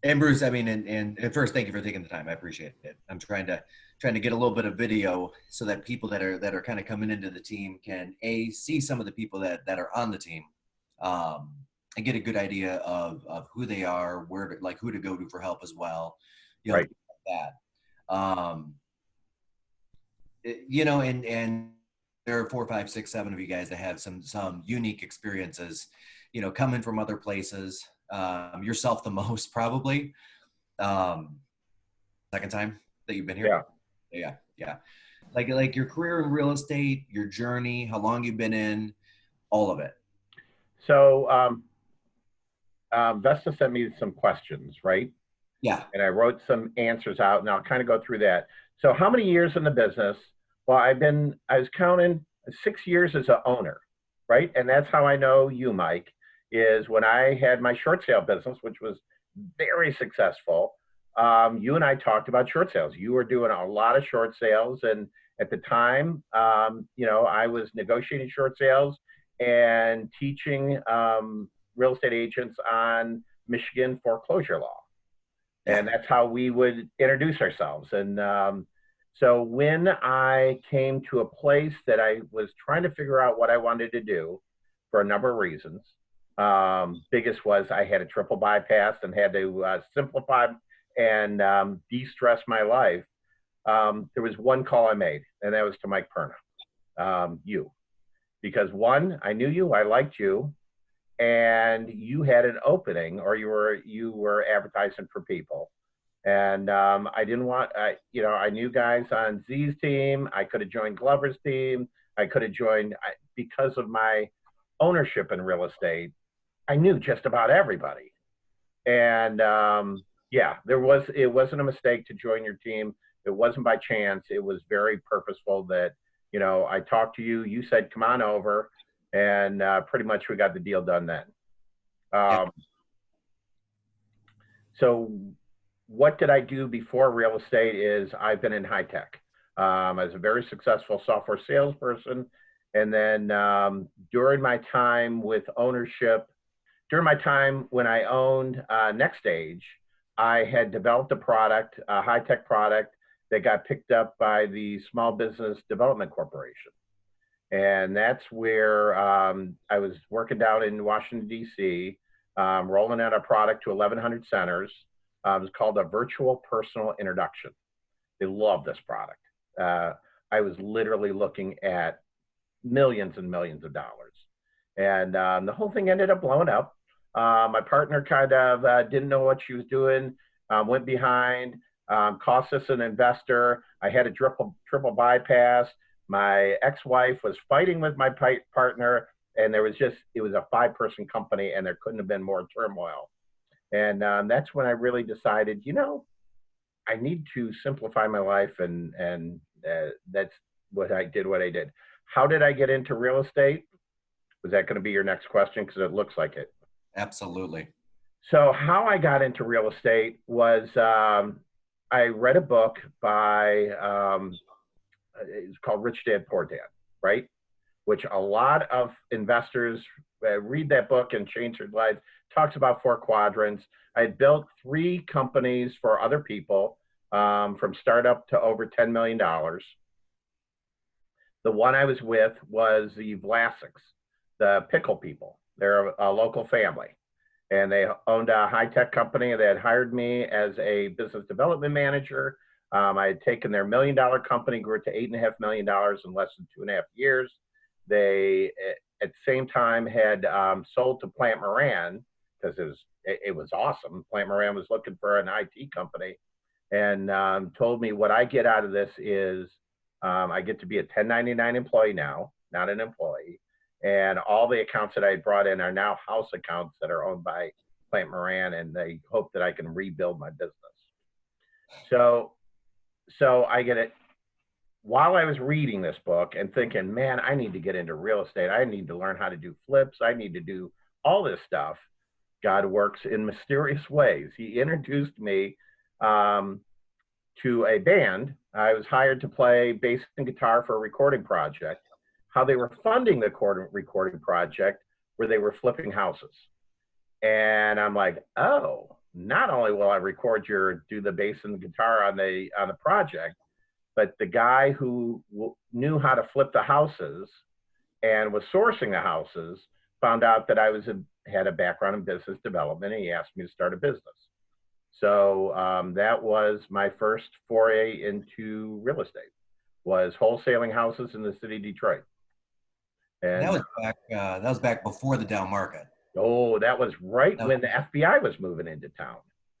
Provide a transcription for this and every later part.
And Bruce, I mean, and first, thank you for taking the time. I appreciate it. I'm trying to get a little bit of video so that people that are kind of coming into the team can see some of the people that are on the team, um, and get a good idea of who they are, where to, like who to go to for help as well, Right. things like that. You know, and there are four, five, six, seven of you guys that have some unique experiences, you know, coming from other places. Yourself the most probably. Um, Second time that you've been here. Yeah. Yeah, yeah. Like your career in real estate, your journey, how long you've been in, all of it. So Vesta sent me some questions, right? Yeah, And I wrote some answers out, and I'll kind of go through that. So, how many years in the business? Well, I was counting 6 years as an owner, right? And that's how I know you, Mike, is when I had my short sale business, which was very successful. You and I talked about short sales. You were doing a lot of short sales. And at the time, I was negotiating short sales and teaching real estate agents on Michigan foreclosure law, yeah, and that's how we would introduce ourselves. And so when I came to a place that I was trying to figure out what I wanted to do for a number of reasons, biggest was I had a triple bypass and had to simplify and de-stress my life. There was one call I made, and that was to Mike Perna, you, because one, I knew you, I liked you, and you had an opening, or you were advertising for people. And I didn't want, I knew guys on Z's team. I could have joined Glover's team. I could have joined, because of my ownership in real estate. I knew just about everybody. And yeah, it wasn't a mistake to join your team. It wasn't by chance. It was very purposeful that, I talked to you. You said, come on over. And pretty much we got the deal done then. yeah. Um, so what did I do before real estate is I've been in high tech. I was a very successful software salesperson. And then during my time with ownership, during my time when I owned Next Stage, I had developed a product, a high tech product that got picked up by the Small Business Development Corporation. And that's where I was working down in Washington, D.C., rolling out a product to 1,100 centers. It was called a virtual personal introduction. They love this product. I was literally looking at millions and millions of dollars. And the whole thing ended up blowing up. My partner kind of didn't know what she was doing, went behind, cost us an investor. I had a triple bypass. My ex-wife was fighting with my partner, and it was a 5-person company, and there couldn't have been more turmoil. And that's when I really decided, I need to simplify my life, and that's what I did. How did I get into real estate? Was that going to be your next question? Because it looks like it. Absolutely. So how I got into real estate was I read a book by it's called Rich Dad Poor Dad, right? Which a lot of investors read that book and change their lives. Talks about 4 quadrants. I had built 3 companies for other people, from startup to over $10 million. The one I was with was the Vlasics, the pickle people. They're a local family. And they owned a high-tech company that hired me as a business development manager. I had taken their $1 million company, grew it to $8.5 million in less than 2.5 years. They, at the same time, had sold to Plant Moran, because it was awesome. Plant Moran was looking for an IT company, and told me, what I get out of this is I get to be a 1099 employee now, not an employee. And all the accounts that I brought in are now house accounts that are owned by Plant Moran, and they hope that I can rebuild my business. So I get it. While I was reading this book and thinking, man, I need to get into real estate. I need to learn how to do flips. I need to do all this stuff. God works in mysterious ways. He introduced me to a band. I was hired to play bass and guitar for a recording project. How they were funding the recording project, where they were flipping houses. And I'm like, oh, not only will I record do the bass and the guitar on the project, but the guy who knew how to flip the houses and was sourcing the houses found out that had a background in business development, and he asked me to start a business. So that was my first foray into real estate, was wholesaling houses in the city of Detroit. And And that was back before the down market. oh, that was right when the FBI was moving into town.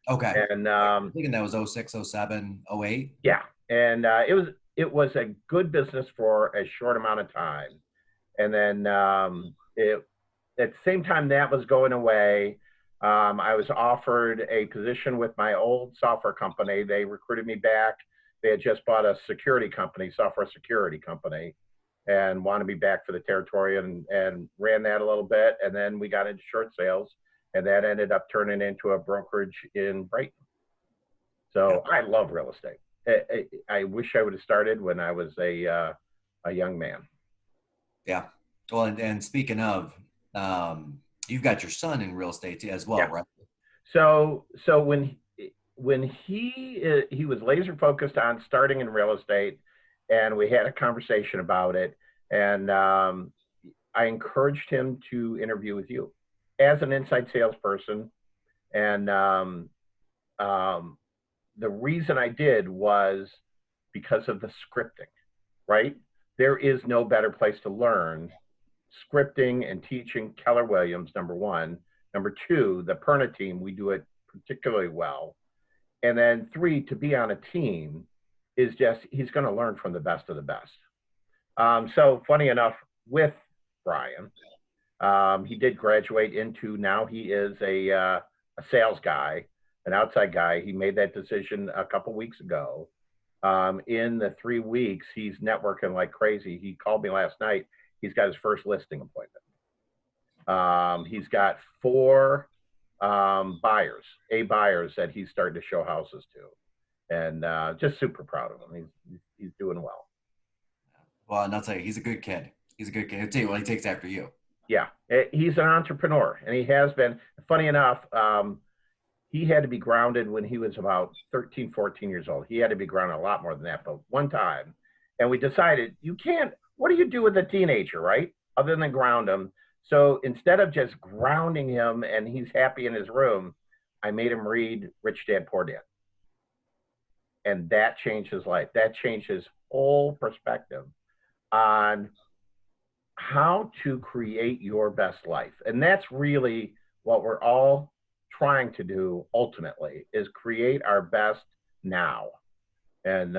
Okay. And I'm thinking that was 06, 07, 08. Yeah, and it was a good business for a short amount of time, and then at the same time that was going away, I was offered a position with my old software company. They recruited me back. They had just bought a security company, software security company, and wanted me back for the territory, and ran that a little bit. And then we got into short sales, and that ended up turning into a brokerage in Brighton. So I love real estate. I wish I would have started when I was a young man. Yeah. Well, and speaking of, you've got your son in real estate as well, right? So when he was laser focused on starting in real estate, and we had a conversation about it, and I encouraged him to interview with you as an inside salesperson, and the reason I did was because of the scripting, right? There is no better place to learn scripting and teaching. Keller Williams, number one. Number two, the Perna Team, we do it particularly well. And then three, to be on a team is just, he's going to learn from the best of the best. So funny enough, with Brian, he did graduate into, now he is a sales guy, an outside guy. He made that decision a couple weeks ago. In the 3 weeks, he's networking like crazy. He called me last night. He's got his first listing appointment. He's got 4 buyers that he's starting to show houses to, and just super proud of him. He's doing well. Well, and I'll tell you, he's a good kid. He's a good kid. I'll tell you what, he takes after you. Yeah, he's an entrepreneur, and he has been. Funny enough, he had to be grounded when he was about 13, 14 years old. He had to be grounded a lot more than that, but one time, and we decided, you can't, what do you do with a teenager, right? Other than ground him. So instead of just grounding him and he's happy in his room, I made him read Rich Dad, Poor Dad. And that changed his life. That changed his whole perspective on how to create your best life. And that's really what we're all trying to do ultimately, is create our best now. And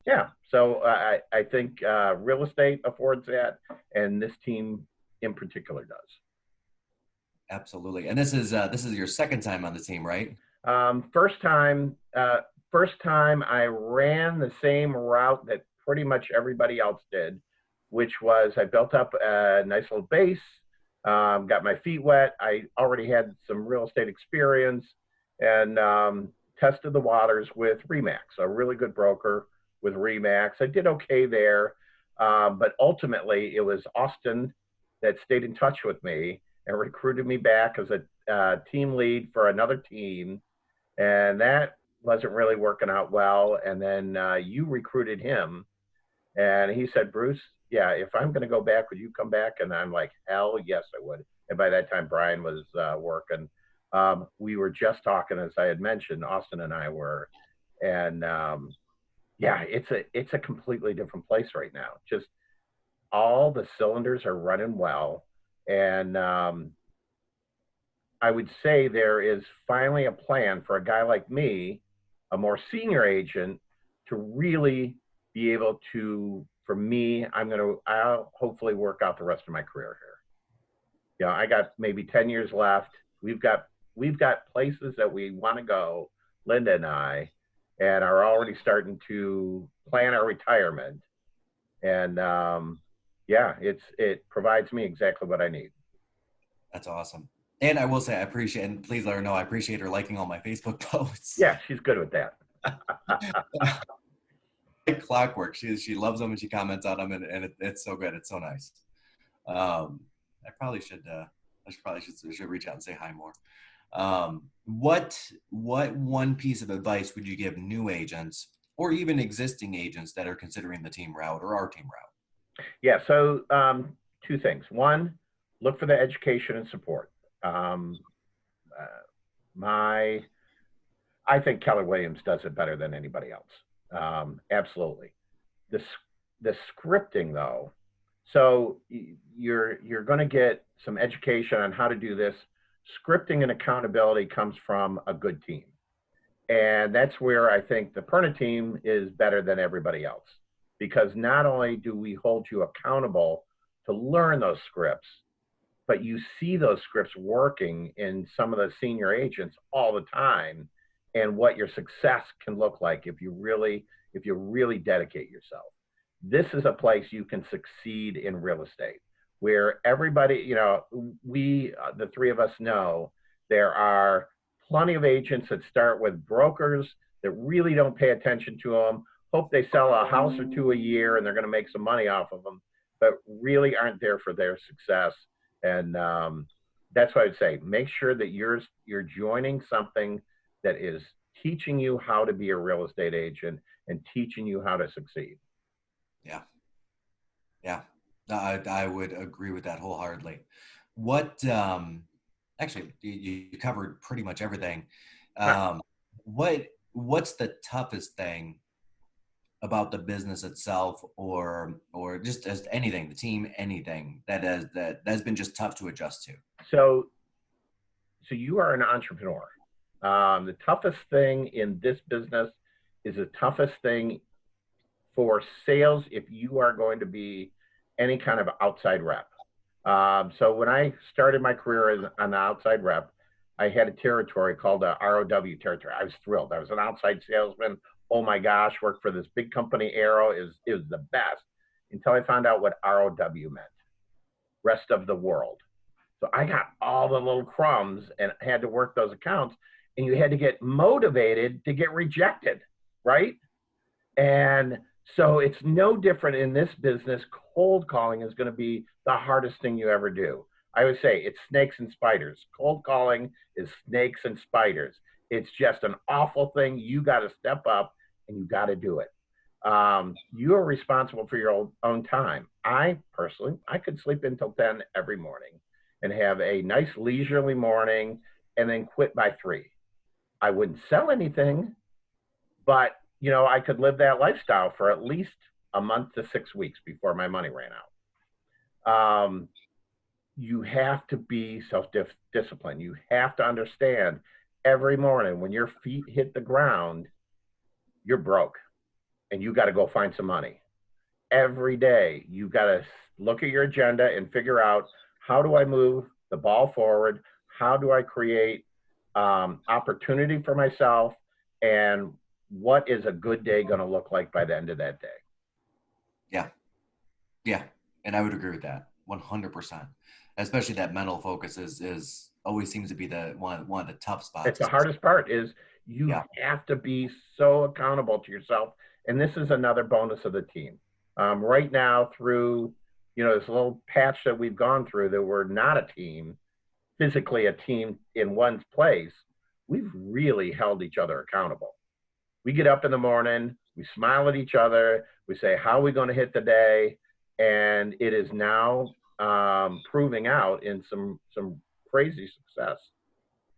yeah, so I think real estate affords that, and this team in particular does. Absolutely. And this is your second time on the team, right? First time I ran the same route that pretty much everybody else did, which was I built up a nice little base, got my feet wet. I already had some real estate experience, and tested the waters with Remax, a really good broker with Remax. I did okay there, but ultimately it was Austin that stayed in touch with me and recruited me back as a team lead for another team, and that wasn't really working out well. And then you recruited him, and he said, Bruce, yeah, if I'm going to go back, would you come back? And I'm like, hell yes, I would. And by that time, Brian was working. We were just talking, as I had mentioned, Austin and I were, and yeah, it's a completely different place right now. Just all the cylinders are running well, and I would say there is finally a plan for a guy like me, a more senior agent, to really be able to, for me, I'll hopefully work out the rest of my career here. You know, I got maybe 10 years left. We've got places that we want to go, Linda and I, and are already starting to plan our retirement. And yeah, it provides me exactly what I need. That's awesome. And I will say, I appreciate, and please let her know, I appreciate her liking all my Facebook posts. Yeah, she's good with that. Like clockwork. She loves them and she comments on them, and it's so good. It's so nice. I probably should reach out and say hi more. What one piece of advice would you give new agents or even existing agents that are considering the team route or our team route? Yeah. So two things. One, look for the education and support. Um, uh, my I think Keller Williams does it better than anybody else. Absolutely. The the scripting though, so you're going to get some education on how to do this. Scripting and accountability comes from a good team, and that's where I think the Perna team is better than everybody else, because not only do we hold you accountable to learn those scripts, but you see those scripts working in some of the senior agents all the time, and what your success can look like if you really dedicate yourself. This is a place you can succeed in real estate, where everybody, we the three of us know there are plenty of agents that start with brokers that really don't pay attention to them, hope they sell a house or two a year and they're going to make some money off of them, but really aren't there for their success. And that's why I'd say make sure that you're joining something that is teaching you how to be a real estate agent and teaching you how to succeed. Yeah. Yeah. I would agree with that wholeheartedly. What, actually, you covered pretty much everything. Um, what's the toughest thing about the business itself, or just as anything, the team, anything that has been just tough to adjust to? So, so you are an entrepreneur. The toughest thing in this business is the toughest thing for sales if you are going to be any kind of outside rep. So when I started my career as an outside rep, I had a territory called a ROW territory. I was thrilled. I was an outside salesman. Oh my gosh, worked for this big company, Arrow is the best, until I found out what ROW meant, rest of the world. So I got all the little crumbs and had to work those accounts, and you had to get motivated to get rejected, right? And so it's no different in this business. Cold calling is going to be the hardest thing you ever do. I would say it's snakes and spiders. Cold calling is snakes and spiders. It's just an awful thing. You got to step up and you got to do it. You are responsible for your own time. I personally, I could sleep until 10 every morning and have a nice leisurely morning and then quit by 3. I wouldn't sell anything, but I could live that lifestyle for at least a month to 6 weeks before my money ran out. You have to be self-disciplined. You have to understand every morning when your feet hit the ground, you're broke and you got to go find some money. Every day, you got to look at your agenda and figure out, how do I move the ball forward? How do I create opportunity for myself? And what is a good day going to look like by the end of that day? Yeah. Yeah. And I would agree with that 100%. Especially that mental focus is always seems to be the one of the tough spots. It's the hardest part is you have to be so accountable to yourself. And this is another bonus of the team. Right now, through this little patch that we've gone through, that we're not a team, physically a team in one's place, we've really held each other accountable. We get up in the morning, we smile at each other, we say, how are we going to hit the day? And it is now proving out in some crazy success.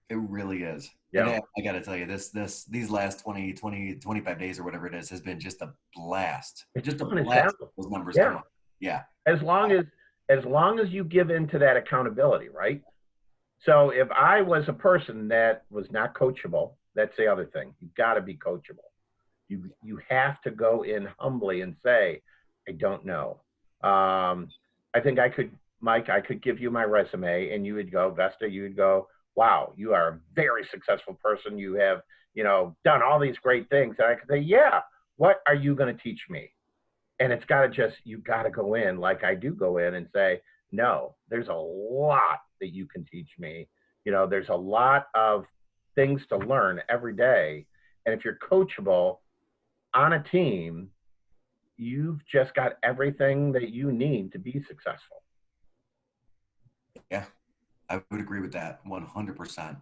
It really is. Yeah. And I got to tell you, these last 25 days or whatever it is has been just a blast. It's just a fun blast. Those numbers come up. Yeah. As long as you give into that accountability, right? So if I was a person that was not coachable, that's the other thing. You got to be coachable. You have to go in humbly and say, I don't know. I think Mike, I could give you my resume and you would go, Vesta, you would go, wow, you are a very successful person. You have, done all these great things. And I could say, yeah, what are you going to teach me? And it's got to you got to go in like I do go in and say, no, there's a lot that you can teach me. There's a lot of things to learn every day. And if you're coachable on a team, you've just got everything that you need to be successful. Yeah, I would agree with that 100%.